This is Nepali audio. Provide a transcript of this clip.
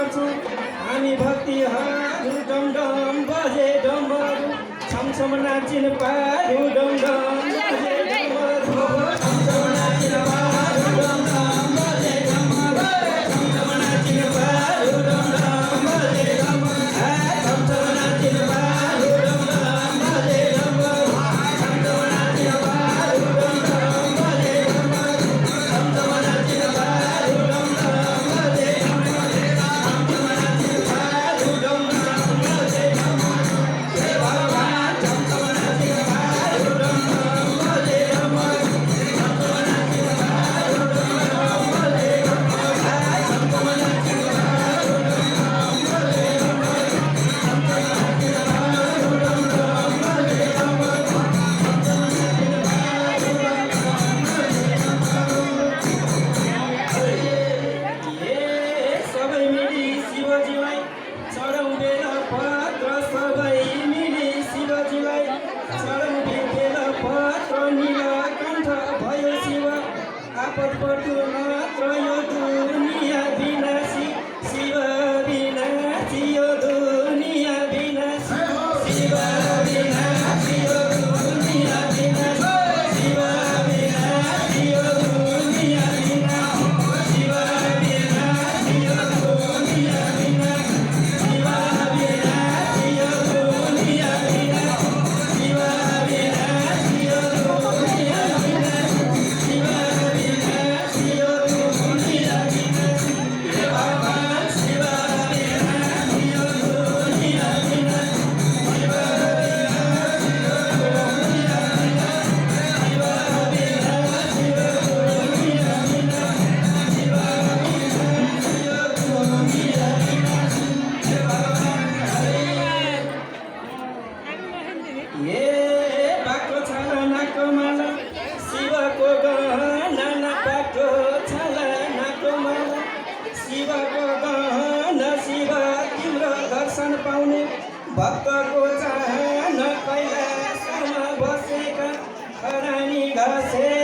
गर्छौँ हामी भक्तिहरू डम डम बजे डमरू छम छम नाचिन पारू डम डम बजे डमरू छम छम नाचिन पारू डम डम बजे डमरू छम छम नाचिन पारू डम डम बजे डमरू छम छम नाचिन पारू डम डम बजे डमरू छम छम नाचिन पारू डम डम बजे डमरू छम छम नाचिन पारू डम डम बजे डमरू छम छम नाचिन पारू डम डम बजे डमरू हे भगवान छम छम नाचिन पारू डम डम बजे डमरू छम छम नाचिन पारू डम डम बजे डमरू छम छम नाचिन पारू डम डम बजे डमरू छम छम नाचिन पारू डम डम बजे डमरू छम छम नाचिन पारू डम सबै मिली शिवजीलाई चढाउँ बेला पत्र सबै मिली शिवजीलाई चढाउँ बेला पत्र नीलकण्ठ भयो शिव आपद पर्दो मात्र यो दुनिया विनाशी शिव विनाशी यो दुनिया विनाशी शिव विनाशी यो दुनिया विनाशी शिव विनाशी यो दुनिया विनाशी शिव विनाशी यो दुनिया विनाशी शिव विनाशी यो दुनिया विनाशी शिव विनाशी यो दुनिया विनाशी शिव विनाशी यो दुनिया विनाशी हे भगवान शिव विनाशी यो दुनिया विनाशी शिव विनाशी यो दुनिया विनाशी शिव विनाशी यो दुनिया विनाशी शिव विनाशी यो दुनिया विनाशी हे भगवान ये बाटो छाला नाको माला शिवको गहना बाटो छाला नाको माला शिवको गहना शिव तिम्रो दर्शन पाउने भक्तको चाहना कैलाशमा बसेका खरानी घसे